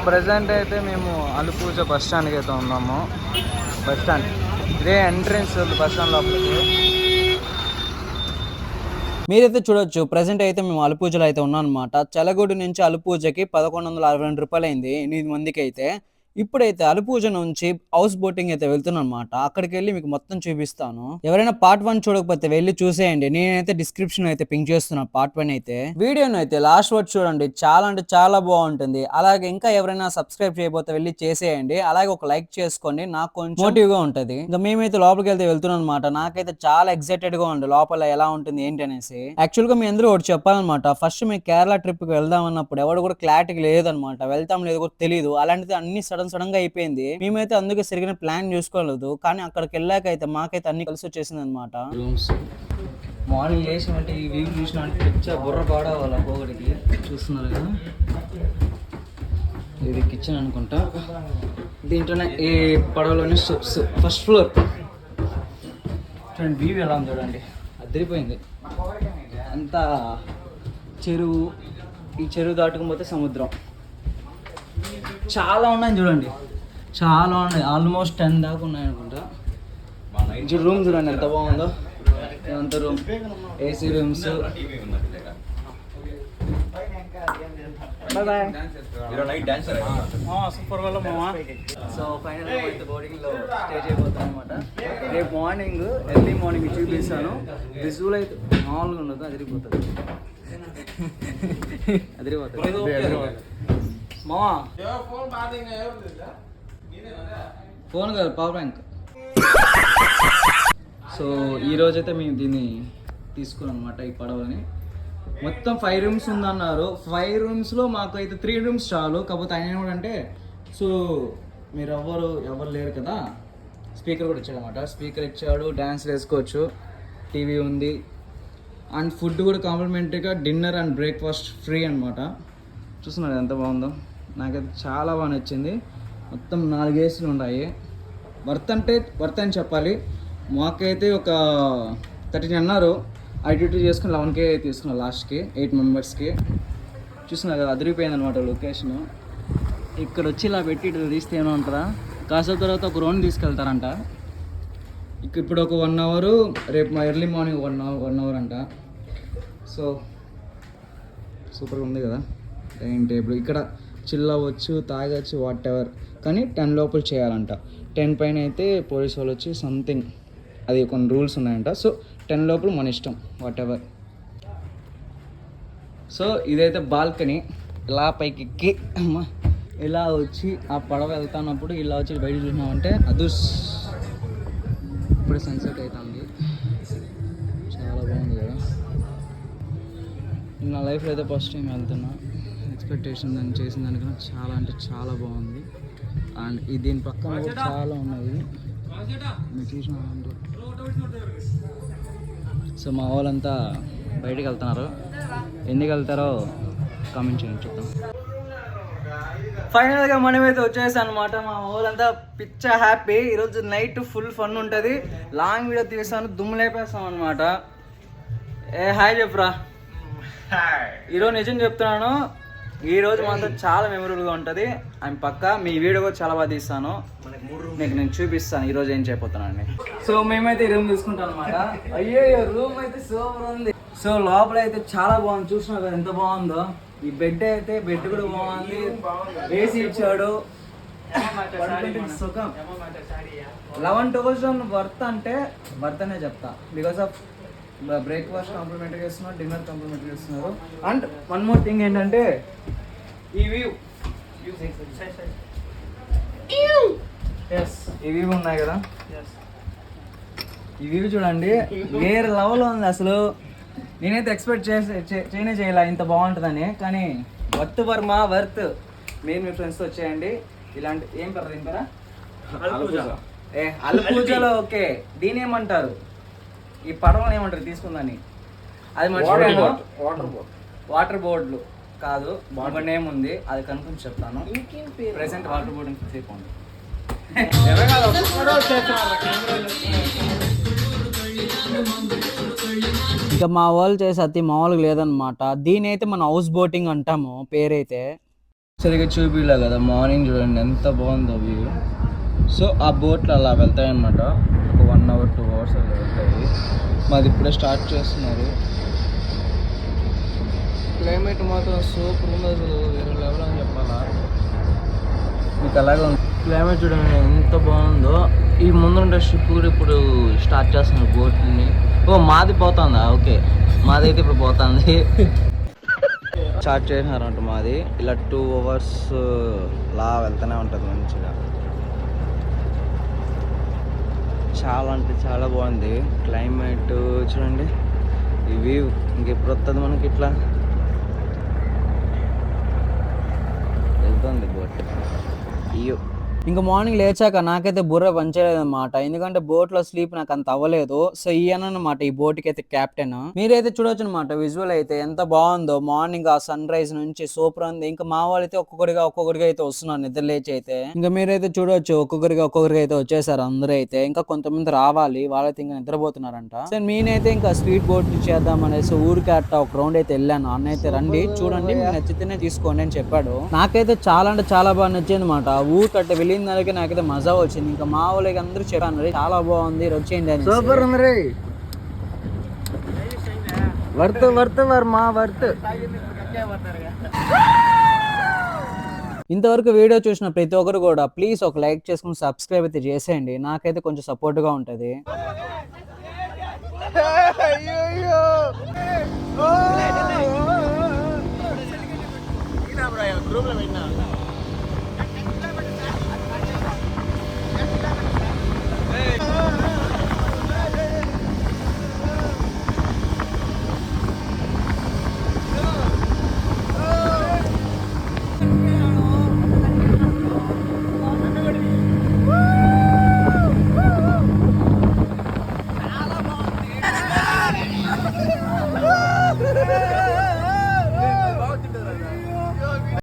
Present అయితే మేము అలుపూజ bus స్టాండ్కి అయితే ఉన్నాము. బస్ స్టాండ్ ఇదే ఎంట్రన్స్ బస్ స్టాండ్ లోపలికి. మీరైతే చూడొచ్చు ప్రజెంట్ అయితే మేము అలుపూజలో అయితే ఉన్నాం అనమాట. చలగూడు నుంచి అలుపూజకి 1162 రూపాయలు అయింది 8 మందికి అయితే. ఇప్పుడైతే అలుపూజ నుంచి హౌస్ బోటింగ్ అయితే వెళ్తున్నాను అనమాట. అక్కడికి వెళ్ళి మీకు మొత్తం చూపిస్తాను. ఎవరైనా పార్ట్ 1 చూడకపోతే వెళ్ళి చూసేయండి. నేనైతే డిస్క్రిప్షన్ అయితే పింక్ చేస్తున్నాను పార్ట్ 1 అయితే. వీడియోని అయితే లాస్ట్ వరకు చూడండి, చాలా అంటే చాలా బాగుంటుంది. అలాగే ఇంకా ఎవరైనా సబ్స్క్రైబ్ చేయకపోతే వెళ్ళి చేసేయండి. అలాగే ఒక లైక్ చేసుకోండి, నాకు కొంచెం మోటివ్ గా ఉంటది. ఇంకా మేమైతే లోపలికి వెళ్తే వెళ్తున్నాం అనమాట. నాకైతే చాలా ఎక్సైటెడ్ గా ఉంది లోపల ఎలా ఉంటుంది ఏంటి అనేసి. యాక్చువల్ గా మీ అందరూ ఒకటి చెప్పాలన్నమాట, ఫస్ట్ మేము కేరళ ట్రిప్ కి వెళ్దాం అన్నప్పుడు ఎవరు కూడా క్లారిటీ లేదనమాట, వెళ్తాం లేదు కూడా తెలియదు. అలాంటిది అన్ని సడన్ గా అయిపోయింది. మేమైతే అందుకే సరిగ్గా ప్లాన్ చూసుకోలేదు, కానీ అక్కడికి వెళ్ళాక అయితే మాకైతే అన్ని కలిసి వచ్చేసింది అనమాట. రూమ్స్ మార్నింగ్ చేసినట్టు ఈ వ్యూ చూసినట్టు పిచ్చర్ బుర్ర పాడవాలి ఒక్కొక్కడికి. చూస్తున్నారు కదా, ఇది కిచెన్ అనుకుంటా. దీంట్లోనే ఈ పడవలోనే ఫస్ట్ ఫ్లోర్ చూడండి, వ్యూ ఎలా ఉంది చూడండి, అదిరిపోయింది. అంతా చెరువు, ఈ చెరువు దాటుకుపోతే సముద్రం. చాలా ఉన్నాయి చూడండి, చాలా ఉన్నాయి, ఆల్మోస్ట్ 10 దాకా ఉన్నాయి అనుకుంటా. రూమ్ చూడండి ఎంత బాగుందో, అంత రూమ్, ఏసీ రూమ్స్. సూపర్ వల్ల మామా. సో ఫైనల్గా అయితే బోర్డింగ్లో స్టే చేయబోతాం అనమాట. రేపు మార్నింగ్ ఎర్లీ మార్నింగ్ చూపిస్తాను. విజువల్ అయితే మామూలుగా ఉండదు, అదిరిపోతుంది. మామా ఫోన్ కాదు, పవర్ బ్యాంక్. సో ఈరోజైతే మేము దీన్ని తీసుకున్నాం అనమాట, ఈ పడవని. మొత్తం 5 రూమ్స్ ఉందన్నారు. 5 రూమ్స్లో మాకు అయితే 3 రూమ్స్ చాలు. కాకపోతే ఆయన ఏమంటే, సో మీరు ఎవరు లేరు కదా, స్పీకర్ కూడా ఇచ్చాడు అనమాట. స్పీకర్ ఇచ్చాడు, డ్యాన్స్ వేసుకోవచ్చు, టీవీ ఉంది, అండ్ ఫుడ్ కూడా కాంప్లిమెంటరీగా డిన్నర్ అండ్ బ్రేక్ఫాస్ట్ ఫ్రీ అనమాట. చూస్తున్నారు ఎంత బాగుందో, నాకైతే చాలా బాగా నచ్చింది. మొత్తం 4 ఏసీలు ఉన్నాయి. వర్త్ అని చెప్పాలి. మాకైతే ఒక 13 అన్నారు. ఐడెంటిటీ చేసుకుని 11K తీసుకున్నాం లాస్ట్కి 8 మెంబర్స్కి. చూస్తున్నారు కదా, అదిరిపోయింది అనమాట లొకేషను. ఇక్కడ వచ్చి ఇలా పెట్టి ఇటు తీస్తే ఏమో అంటారా, కాసేపు తర్వాత ఒక రౌండ్ తీసుకెళ్తారంట. ఇప్పుడు ఒక 1 అవర్, రేపు ఎర్లీ మార్నింగ్ 1 అవర్ అంట. సో సూపర్గా ఉంది కదా డైనింగ్ టేబుల్. ఇక్కడ చిల్ అవ్వచ్చు, తాగొచ్చు, వాట్ ఎవర్. కానీ 10 లోపల చేయాలంట. 10 పైన అయితే పోలీస్ వాళ్ళు వచ్చి సంథింగ్, అది కొన్ని రూల్స్ ఉన్నాయంట. సో 10 లోపల మన ఇష్టం, వాట్ ఎవర్. సో ఇదైతే బాల్కనీ. ఇలా పైకి ఎక్కి అమ్మా ఇలా వచ్చి ఆ పడవ వెళ్తానప్పుడు ఇలా వచ్చి బయట చూసినామంటే అదుస్. ఇప్పుడు సన్సెట్ అవుతుంది, చాలా బాగుంది కదా. నా లైఫ్లో అయితే ఫస్ట్ టైం వెళ్తున్నా. ఎక్స్పెక్టేషన్ దాన్ని చేసిన దానికన్నా చాలా అంటే చాలా బాగుంది. అండ్ దీని పక్కన కూడా చాలా ఉన్నాయి మీరు చూసినారంటే. సో మా వాళ్ళంతా బయటికి వెళ్తున్నారు, ఎందుకు వెళ్తారో కామెంట్ చేయండి చూద్దాం. ఫైనల్గా మనమైతే వచ్చేసాం అనమాట. మా వాళ్ళంతా పిచ్చ హ్యాపీ. ఈరోజు నైట్ ఫుల్ ఫన్ ఉంటుంది. లాంగ్ వీడియో తీస్తాను, దుమ్ము లేపేస్తాం అనమాట. హాయ్ చెప్పురా. ఈరోజు నిజం చెప్తున్నాను, ఈరోజు మాత్రం చాలా మెమరబుల్గా ఉంటుంది. ఆయన పక్క మీ వీడియో కూడా చాలా బాగా తీస్తాను, మీకు నేను చూపిస్తాను ఈరోజు ఏం చేయబోతున్నాను. సో మేమైతే ఈ రూమ్ తీసుకుంటాం అనమాట. అయ్యో రూమ్ అయితే సూపర్ ఉంది. సో లోపల అయితే చాలా బాగుంది, చూసినా కదా ఎంత బాగుందో. ఈ బెడ్ కూడా బాగుంది, ఏసీ ఇచ్చాడు, సుఖం. 11,000 వర్త్ అంటే వర్త్ అనే చెప్తా. బికాస్ ఆఫ్ బ్రేక్ఫాస్ట్ కాంప్లిమెంటరీ చేస్తున్నారు, డిన్నర్ కాంప్లిమెంటరీ చేస్తున్నారు. అండ్ 1 మోర్ థింగ్ ఏంటంటే ఈ వ్యూ ఉన్నాయి కదా, ఈ వ్యూ చూడండి, వేరే లెవెల్ ఉంది అసలు. నేనైతే ఎక్స్పెక్ట్ చేయలే ఇంత బాగుంటుందని, కానీ వర్త్ వర్త్. మీరు మీ ఫ్రెండ్స్తో వచ్చేయండి. ఇలాంటి ఏం పేరు దీని పేరా, అలుపూజలో. ఓకే, దీని ఏమంటారు, ఈ పడవలు ఏమంటారు తీసుకుందని, అది మర్చిపోయాను. వాటర్ బోర్డులు కాదు, ఒక నేమ్ ఉంది, అది కనుక్కొని చెప్తాను. ప్రెసెంట్ వాటర్ బోర్డు ఫిక్స్ అయిపోండి. ఇక మా వాళ్ళు చేసే అతి మామూలుగా లేదనమాట. దీని అయితే మనం హౌస్ బోటింగ్ అంటాము పేరైతే. సరిగ్గా చూపిలే కదా, మార్నింగ్ చూడండి ఎంత బాగుందో వ్యూ. సో ఆ బోట్లు అలా వెళ్తాయి అన్నమాట, ఒక 1 అవర్ 2 అవర్స్ అలా వెళ్తాయి. మాది ఇప్పుడే స్టార్ట్ చేస్తున్నారు. క్లైమేట్ మాత్రం సూపర్ ఉంది, అసలు వేరే లెవెల్ అని చెప్పాలా. మీకు అలాగే ఉంది క్లైమేట్ చూడండి ఎంత బాగుందో. ఈ ముందుండే షిప్ కూడా ఇప్పుడు స్టార్ట్ చేస్తున్నారు బోట్ని. ఓ మాది పోతుందా? ఓకే, మాదైతే ఇప్పుడు పోతుంది. స్టార్ట్ చేసినారంట మాది. ఇలా 2 అవర్స్ లా వెళ్తూనే ఉంటుంది మంచిగా. చాలా అంటే చాలా బాగుంది క్లైమేట్ చూడండి. ఇవి ఇంకెప్పుడు వస్తుంది మనకి, ఇట్లా వెళ్తుంది బోట్. అయ్యో, ఇంకా మార్నింగ్ లేచాక నాకైతే బుర్ర పంచలేదు అనమాట, ఎందుకంటే బోట్ లో స్లీప్ నాకు అంత అవ్వలేదు. సో ఈయన అనమాట ఈ బోట్ కి అయితే కెప్టెన్. మీరైతే చూడొచ్చు అనమాట విజువల్ అయితే ఎంత బాగుందో. మార్నింగ్ ఆ సన్ రైజ్ నుంచి సూపర్ ఉంది. ఇంకా మా వాళ్ళు అయితే ఒక్కొక్కరిగా అయితే వస్తున్నారు నిద్ర లేచి అయితే. ఇంకా మీరైతే చూడొచ్చు ఒక్కొక్కరిగా అయితే వచ్చేసారు అందరూ అయితే. ఇంకా కొంతమంది రావాలి, వాళ్ళైతే ఇంకా నిద్రపోతున్నారంట. సో నేనైతే ఇంకా స్పీడ్ బోట్ చేద్దాం అనేసి ఊరికి అట్ట ఒక రౌండ్ అయితే వెళ్ళాను. అన్న అయితే రండి చూడండి, మీకు నచ్చితేనే తీసుకోండి అని చెప్పాడు. నాకైతే చాలా అంటే చాలా బాగా నచ్చింది అనమాట. ఊరికట్ట వెళ్ళిన దానికి నాకైతే మజా వచ్చింది. ఇంకా మా వాళ్ళకి అందరూ చెప్పాను చాలా బాగుంది, వచ్చేయండి అని. సూపర్ ఉంది రే, వర్త్ వర్మా వర్త్. ఇంతవరకు వీడియో చూసిన ప్రతి ఒక్కరు కూడా ప్లీజ్ ఒక లైక్ చేసుకుని సబ్స్క్రైబ్ అయితే చేసేయండి, నాకైతే కొంచెం సపోర్ట్ గా ఉంటది. గ్రూప్ లో పెట్టినా